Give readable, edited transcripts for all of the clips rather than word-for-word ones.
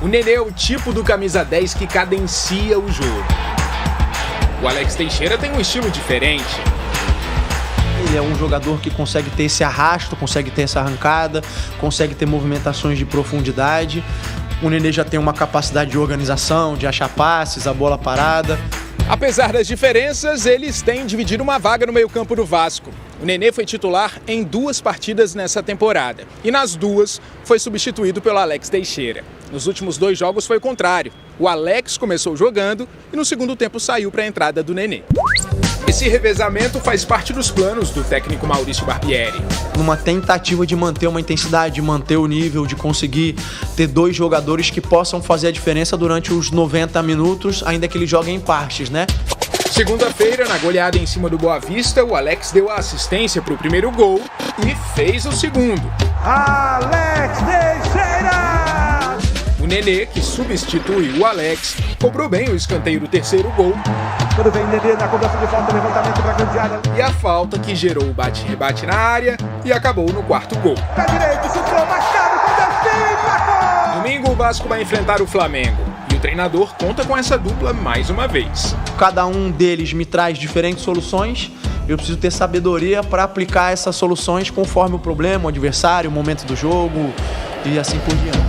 O Nenê é o tipo do camisa 10 que cadencia o jogo. O Alex Teixeira tem um estilo diferente. Ele é um jogador que consegue ter esse arrasto, consegue ter essa arrancada, consegue ter movimentações de profundidade. O Nenê já tem uma capacidade de organização, de achar passes, a bola parada. Apesar das diferenças, eles têm dividido uma vaga no meio-campo do Vasco. O Nenê foi titular em 2 partidas nessa temporada. E nas 2 foi substituído pelo Alex Teixeira. Nos últimos 2 jogos foi o contrário. O Alex começou jogando e no segundo tempo saiu para a entrada do Nenê. Esse revezamento faz parte dos planos do técnico Maurício Barbieri. Numa tentativa de manter uma intensidade, de manter o nível, de conseguir ter 2 jogadores que possam fazer a diferença durante os 90 minutos, ainda que eles joguem em partes, né? Segunda-feira, na goleada em cima do Boa Vista, o Alex deu a assistência para o primeiro gol e fez o segundo. Alex Teixeira! O Nenê, que substitui o Alex, cobrou bem o escanteio do terceiro gol. Quando vem Nenê na cobrança de falta, levantamento para a grande área. E a falta que gerou o bate-rebate na área e acabou no 4º gol. Pé direito, chutou, marcado, com desvio, emplacou! Domingo o Vasco vai enfrentar o Flamengo. E o treinador conta com essa dupla mais uma vez. Cada um deles me traz diferentes soluções. Eu preciso ter sabedoria para aplicar essas soluções conforme o problema, o adversário, o momento do jogo e assim por diante.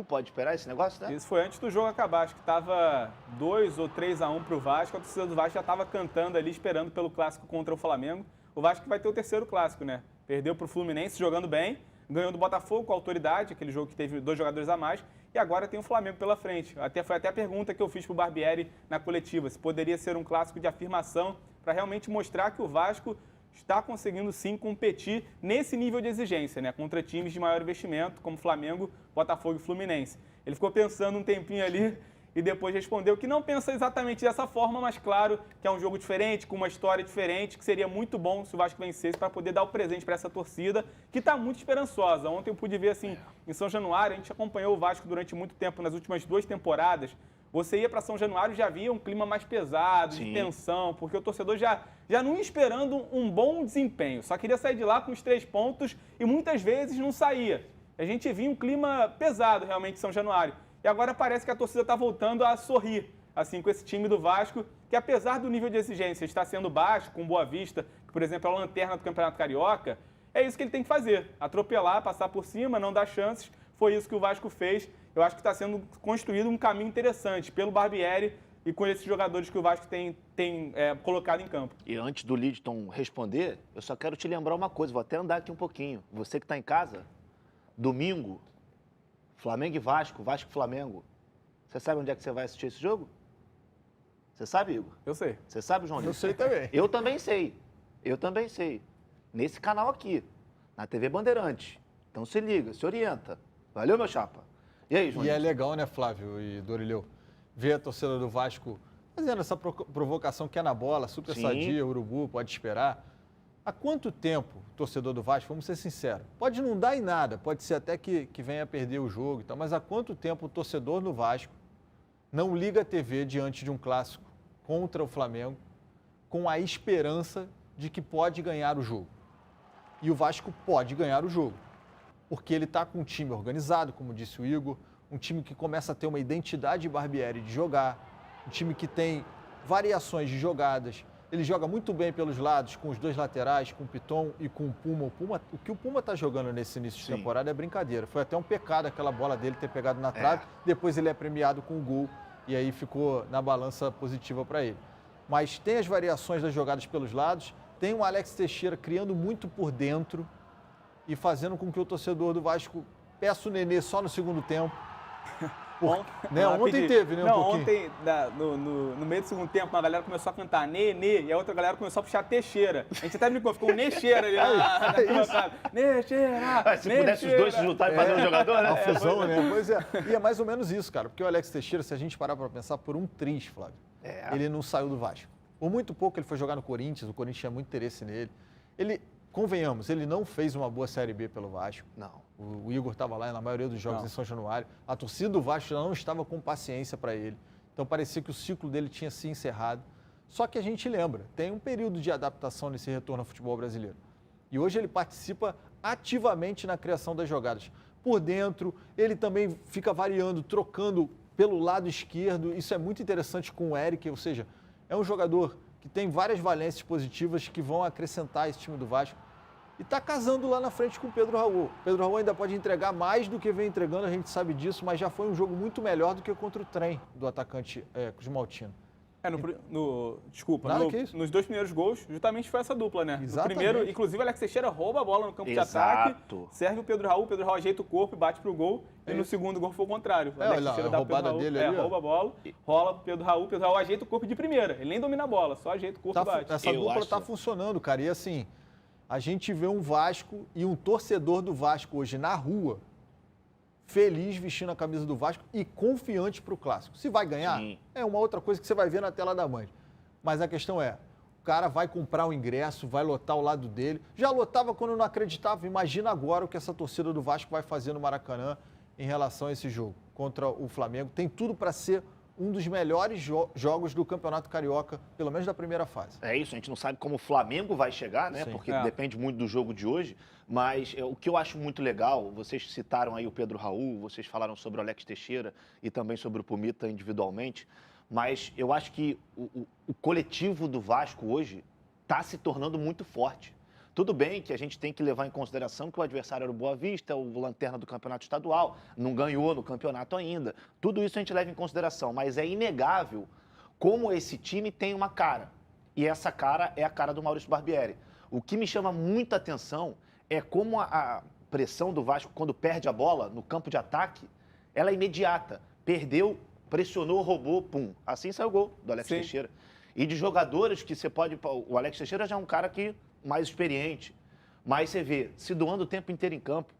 Pode esperar esse negócio, né? Isso foi antes do jogo acabar, acho que estava 2 ou 3-1 para o Vasco, a torcida do Vasco já estava cantando ali, esperando pelo clássico contra o Flamengo. O Vasco vai ter o terceiro clássico, né? Perdeu para o Fluminense jogando bem, ganhou do Botafogo com autoridade, aquele jogo que teve 2 jogadores a mais, e agora tem o Flamengo pela frente. Foi até a pergunta que eu fiz para o Barbieri na coletiva, se poderia ser um clássico de afirmação para realmente mostrar que o Vasco está conseguindo sim competir nesse nível de exigência, né? Contra times de maior investimento, como Flamengo, Botafogo e Fluminense. Ele ficou pensando um tempinho ali e depois respondeu que não pensa exatamente dessa forma, mas claro que é um jogo diferente, com uma história diferente, que seria muito bom se o Vasco vencesse para poder dar o presente para essa torcida, que está muito esperançosa. Ontem eu pude ver assim, em São Januário, a gente acompanhou o Vasco durante muito tempo, nas últimas 2 temporadas. Você ia para São Januário e já via um clima mais pesado, de tensão, porque o torcedor já não ia esperando um bom desempenho, só queria sair de lá com os 3 pontos e muitas vezes não saía. A gente via um clima pesado realmente em São Januário. E agora parece que a torcida está voltando a sorrir, assim, com esse time do Vasco, que apesar do nível de exigência estar sendo baixo, com Boa Vista, que por exemplo é a lanterna do Campeonato Carioca, é isso que ele tem que fazer, atropelar, passar por cima, não dar chances. Foi isso que o Vasco fez. Eu acho que está sendo construído um caminho interessante pelo Barbieri e com esses jogadores que o Vasco tem colocado em campo. E antes do Lidton responder, eu só quero te lembrar uma coisa, vou até andar aqui um pouquinho. Você que está em casa, domingo, Flamengo e Vasco, Vasco e Flamengo. Você sabe onde é que você vai assistir esse jogo? Você sabe, Igor? Eu sei. Você sabe, João? Eu sei também. Eu também sei. Eu também sei. Nesse canal aqui, na TV Bandeirantes. Então se liga, se orienta. Valeu, meu chapa? E aí, João? E é legal, né, Flávio e Dorileu, ver a torcida do Vasco fazendo essa provocação que é na bola, super sadia, urubu, pode esperar. Há quanto tempo o torcedor do Vasco, vamos ser sinceros, pode não dar em nada, pode ser até que venha a perder o jogo e tal, mas há quanto tempo o torcedor do Vasco não liga a TV diante de um clássico contra o Flamengo com a esperança de que pode ganhar o jogo? E o Vasco pode ganhar o jogo, porque ele está com um time organizado, como disse o Igor, um time que começa a ter uma identidade Barbieri de jogar, um time que tem variações de jogadas. Ele joga muito bem pelos lados, com os 2 laterais, com o Piton e com o Puma. O que o Puma está jogando nesse início de temporada é brincadeira. Foi até um pecado aquela bola dele ter pegado na trave. Depois ele é premiado com o gol e aí ficou na balança positiva para ele. Mas tem as variações das jogadas pelos lados, tem o Alex Teixeira criando muito por dentro e fazendo com que o torcedor do Vasco peça o Nenê só no segundo tempo. Ontem teve, né? Ontem, no meio do segundo tempo, uma galera começou a cantar Nenê e a outra galera começou a puxar Teixeira. A gente até brincou, ficou um Neixeira ali na bancada. Neixeira! Se pudesse os dois se juntarem e fazer um jogador, né? A fusão, né? Pois é. E é mais ou menos isso, cara. Porque o Alex Teixeira, se a gente parar para pensar, por um triz, Flávio, ele não saiu do Vasco. Por muito pouco ele foi jogar no Corinthians, o Corinthians tinha muito interesse nele. Convenhamos, ele não fez uma boa Série B pelo Vasco. Não. O Igor estava lá na maioria dos jogos em São Januário. A torcida do Vasco já não estava com paciência para ele. Então parecia que o ciclo dele tinha se encerrado. Só que a gente lembra, tem um período de adaptação nesse retorno ao futebol brasileiro. E hoje ele participa ativamente na criação das jogadas. por dentro, ele também fica variando, trocando pelo lado esquerdo. Isso é muito interessante com o Eric, ou seja, é um jogador que tem várias valências positivas que vão acrescentar esse time do Vasco. E está casando lá na frente com o Pedro Raul. O Pedro Raul ainda pode entregar mais do que vem entregando, a gente sabe disso, mas já foi um jogo muito melhor do que contra o Trem do atacante Cruzmaltino. Nos 2 primeiros gols, justamente foi essa dupla, né? Exatamente. No primeiro, inclusive, o Alex Teixeira rouba a bola no campo de ataque, serve o Pedro Raul ajeita o corpo e bate pro gol. E no segundo gol foi o contrário. O Alex Teixeira dá pro Pedro Raul, rouba a bola, rola pro Pedro Raul ajeita o corpo de primeira. Ele nem domina a bola, só ajeita o corpo e bate. Essa dupla tá funcionando, cara. E assim, a gente vê um Vasco e um torcedor do Vasco hoje na rua, feliz vestindo a camisa do Vasco e confiante para o Clássico. Se vai ganhar, sim, é uma outra coisa que você vai ver na tela da Band. Mas a questão é, o cara vai comprar o ingresso, vai lotar o lado dele. Já lotava quando não acreditava. Imagina agora o que essa torcida do Vasco vai fazer no Maracanã em relação a esse jogo contra o Flamengo. Tem tudo para ser um dos melhores jogos do Campeonato Carioca, pelo menos da primeira fase. É isso, a gente não sabe como o Flamengo vai chegar, né? Sim, porque depende muito do jogo de hoje. Mas o que eu acho muito legal, vocês citaram aí o Pedro Raul, vocês falaram sobre o Alex Teixeira e também sobre o Pumita individualmente, mas eu acho que o coletivo do Vasco hoje está se tornando muito forte. Tudo bem que a gente tem que levar em consideração que o adversário era o Boa Vista, o lanterna do campeonato estadual, não ganhou no campeonato ainda. Tudo isso a gente leva em consideração, mas é inegável como esse time tem uma cara. E essa cara é a cara do Maurício Barbieri. O que me chama muita atenção é como a pressão do Vasco, quando perde a bola no campo de ataque, ela é imediata. Perdeu, pressionou, roubou, pum. Assim saiu o gol do Alex Teixeira. E de jogadores que você pode... O Alex Teixeira já é um cara que mais experiente, mas você vê, se doando o tempo inteiro em campo.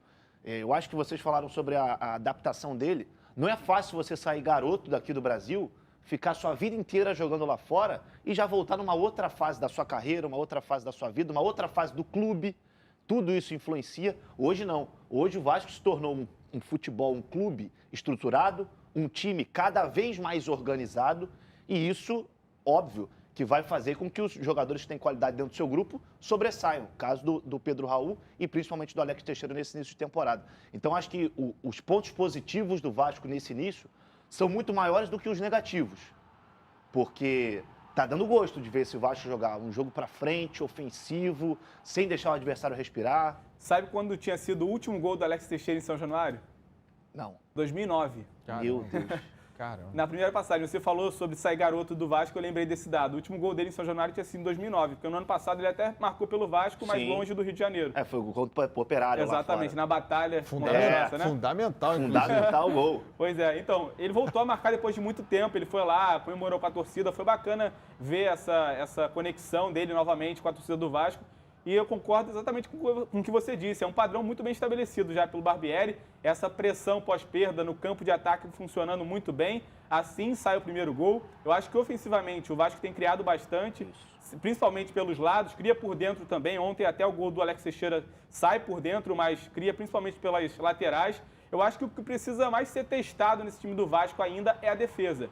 Eu acho que vocês falaram sobre a adaptação dele. Não é fácil você sair garoto daqui do Brasil, ficar sua vida inteira jogando lá fora e já voltar numa outra fase da sua carreira, uma outra fase da sua vida, uma outra fase do clube. Tudo isso influencia. Hoje não. Hoje o Vasco se tornou um futebol, um clube estruturado, um time cada vez mais organizado e isso, óbvio, que vai fazer com que os jogadores que têm qualidade dentro do seu grupo sobressaiam. Caso do Pedro Raul e principalmente do Alex Teixeira nesse início de temporada. Então, acho que os pontos positivos do Vasco nesse início são muito maiores do que os negativos. Porque tá dando gosto de ver esse Vasco jogar um jogo para frente, ofensivo, sem deixar o adversário respirar. Sabe quando tinha sido o último gol do Alex Teixeira em São Januário? Não. 2009. Caramba. Meu Deus. Caramba. Na primeira passagem, você falou sobre sair garoto do Vasco, eu lembrei desse dado. O último gol dele em São Januário tinha sido em 2009, porque no ano passado ele até marcou pelo Vasco, mas longe do Rio de Janeiro. Foi o gol contra o Operário. Exatamente, na batalha. Fundamental, Fundamental o gol. Pois é, então, ele voltou a marcar depois de muito tempo, ele foi lá, comemorou com a torcida, foi bacana ver essa conexão dele novamente com a torcida do Vasco. E eu concordo exatamente com o que você disse. É um padrão muito bem estabelecido já pelo Barbieri. Essa pressão pós-perda no campo de ataque funcionando muito bem. Assim sai o primeiro gol. Eu acho que ofensivamente o Vasco tem criado bastante, principalmente pelos lados. Cria por dentro também. Ontem até o gol do Alex Teixeira sai por dentro, mas cria principalmente pelas laterais. Eu acho que o que precisa mais ser testado nesse time do Vasco ainda é a defesa.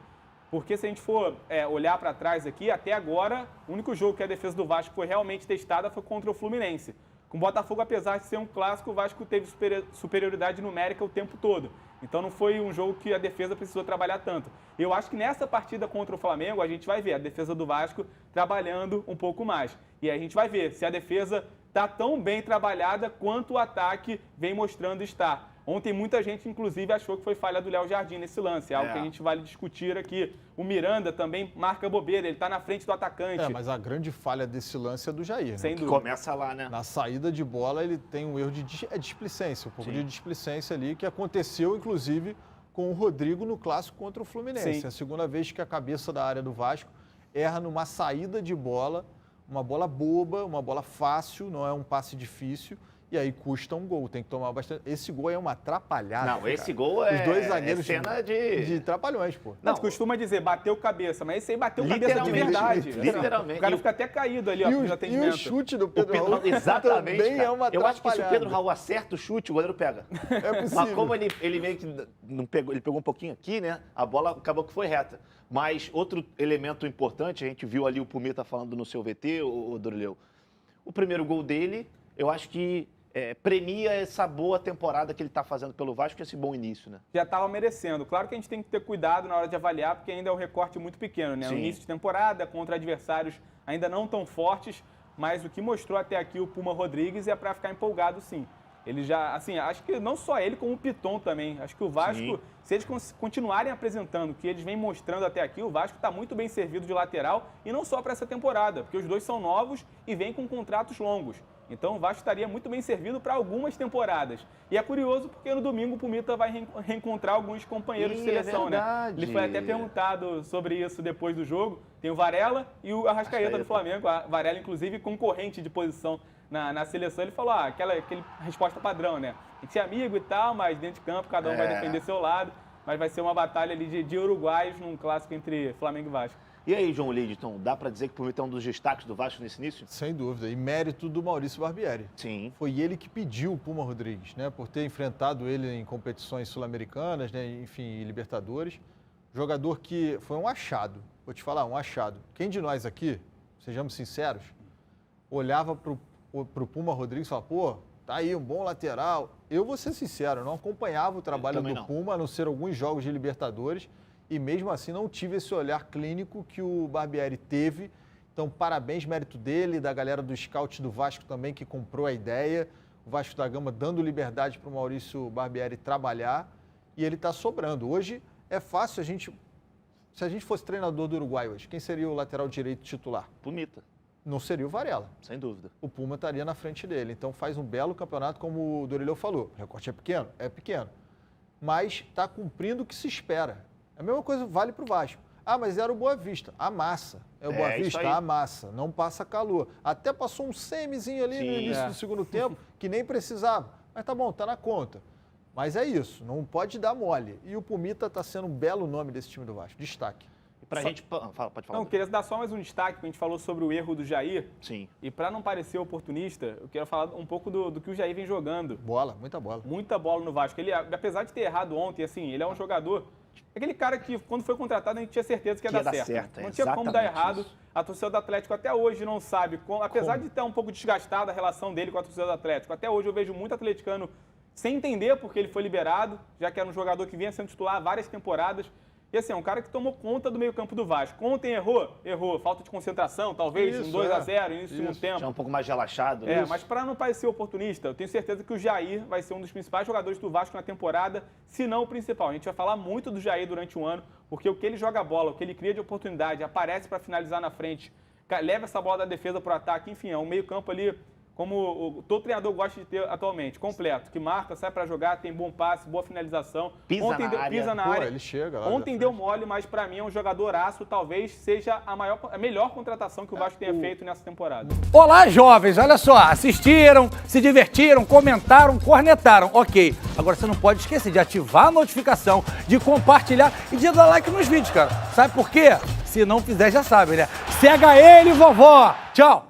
Porque se a gente for olhar para trás aqui, até agora, o único jogo que a defesa do Vasco foi realmente testada foi contra o Fluminense. Com o Botafogo, apesar de ser um clássico, o Vasco teve superioridade numérica o tempo todo. Então não foi um jogo que a defesa precisou trabalhar tanto. Eu acho que nessa partida contra o Flamengo, a gente vai ver a defesa do Vasco trabalhando um pouco mais. E aí a gente vai ver se a defesa está tão bem trabalhada quanto o ataque vem mostrando estar. Ontem muita gente, inclusive, achou que foi falha do Léo Jardim nesse lance. É algo que a gente vai discutir aqui. O Miranda também marca bobeira, ele está na frente do atacante. Mas a grande falha desse lance é do Jair, né? Sem dúvida. Começa lá, né? Na saída de bola, ele tem um erro de displicência, um pouco de displicência ali, que aconteceu, inclusive, com o Rodrigo no clássico contra o Fluminense. Sim. É a segunda vez que a cabeça da área do Vasco erra numa saída de bola, uma bola boba, uma bola fácil, não é um passe difícil. E aí custa um gol, tem que tomar bastante. Esse gol é uma atrapalhada. Não, esse gol é. Os dois zagueiros cena de trapalhões, pô. Não, você costuma dizer, bateu cabeça, mas esse aí bateu cabeça de verdade. Literalmente. O cara fica até caído ali, ó, no atendimento. E o chute do Pedro Raul exatamente, também cara. é uma Eu acho que se o atrapalhada. Pedro Raul acerta o chute, o goleiro pega. É possível. Mas como ele meio que não pegou, ele pegou um pouquinho aqui, né? A bola acabou que foi reta. Mas outro elemento importante, a gente viu ali o Pumita falando no seu VT, o Dorileu. O primeiro gol dele, eu acho que premia essa boa temporada que ele está fazendo pelo Vasco, esse bom início, né? Já estava merecendo. Claro que a gente tem que ter cuidado na hora de avaliar, porque ainda é um recorte muito pequeno, né? No início de temporada, contra adversários ainda não tão fortes, mas o que mostrou até aqui o Puma Rodrigues é para ficar empolgado, sim. Ele já, assim, acho que não só ele, como o Piton também. Acho que o Vasco, se eles continuarem apresentando o que eles vêm mostrando até aqui, o Vasco está muito bem servido de lateral, e não só para essa temporada, porque os dois são novos e vêm com contratos longos. Então o Vasco estaria muito bem servido para algumas temporadas. E é curioso porque no domingo o Pumita vai reencontrar alguns companheiros de seleção, né? Ele foi até perguntado sobre isso depois do jogo. Tem o Varela e o Arrascaeta do Flamengo. A Varela, inclusive, concorrente de posição na seleção. Ele falou, aquela resposta padrão, né? A gente é amigo e tal, mas dentro de campo cada um vai defender seu lado. Mas vai ser uma batalha ali de uruguaios num clássico entre Flamengo e Vasco. E aí, João Lidton, dá para dizer que o Pumita é um dos destaques do Vasco nesse início? Sem dúvida. E mérito do Maurício Barbieri. Sim. Foi ele que pediu o Puma Rodrigues, né? Por ter enfrentado ele em competições sul-americanas, né? Enfim, Libertadores. Jogador que foi um achado. Vou te falar, um achado. Quem de nós aqui, sejamos sinceros, olhava pro Puma Rodrigues e falava, pô, tá aí um bom lateral. Eu vou ser sincero, não acompanhava o trabalho do Puma, a não ser alguns jogos de Libertadores. E mesmo assim não tive esse olhar clínico que o Barbieri teve. Então, parabéns, mérito dele, da galera do scout do Vasco também, que comprou a ideia. O Vasco da Gama dando liberdade para o Maurício Barbieri trabalhar. E ele está sobrando. Hoje é fácil se a gente fosse treinador do Uruguai hoje, quem seria o lateral direito titular? Pumita. Não seria o Varela. Sem dúvida. O Puma estaria na frente dele. Então faz um belo campeonato, como o Dorileu falou. O recorte é pequeno? É pequeno. Mas está cumprindo o que se espera. A mesma coisa vale para o Vasco. Mas era o Boa Vista. Amassa. É o Boa Vista, amassa. Não passa calor. Até passou um semizinho ali no início do segundo tempo, que nem precisava. Mas tá bom, tá na conta. Mas é isso, não pode dar mole. E o Pumita está sendo um belo nome desse time do Vasco. Destaque. E pra gente... Pode falar. Não, queria dar só mais um destaque, porque a gente falou sobre o erro do Jair. Sim. E para não parecer oportunista, eu quero falar um pouco do que o Jair vem jogando. Bola, muita bola. Muita bola no Vasco. Ele, apesar de ter errado ontem, assim, ele é um jogador... Aquele cara que, quando foi contratado, a gente tinha certeza que ia dar certo. Não tinha como dar errado. Isso. A torcida do Atlético até hoje não sabe como. Apesar de estar um pouco desgastada a relação dele com a torcida do Atlético, até hoje eu vejo muito atleticano sem entender porque ele foi liberado, já que era um jogador que vinha sendo titular há várias temporadas. E assim, é um cara que tomou conta do meio-campo do Vasco. Ontem errou, falta de concentração, talvez, um 2-0, início do segundo tempo. Já um pouco mais relaxado. Mas para não parecer oportunista, eu tenho certeza que o Jair vai ser um dos principais jogadores do Vasco na temporada, se não o principal. A gente vai falar muito do Jair durante o ano, porque o que ele joga a bola, o que ele cria de oportunidade, aparece para finalizar na frente, leva essa bola da defesa para o ataque, enfim, é um meio-campo ali como todo treinador gosta de ter atualmente, completo, que marca, sai para jogar, tem bom passe, boa finalização. Pisa na área. Ele chega lá. Ontem deu mole, mas para mim é um jogadoraço, talvez seja a melhor contratação que o Vasco tenha feito nessa temporada. Olá, jovens, olha só, assistiram, se divertiram, comentaram, cornetaram, ok. Agora você não pode esquecer de ativar a notificação, de compartilhar e de dar like nos vídeos, cara. Sabe por quê? Se não fizer, já sabe, né? Cega ele, vovó! Tchau!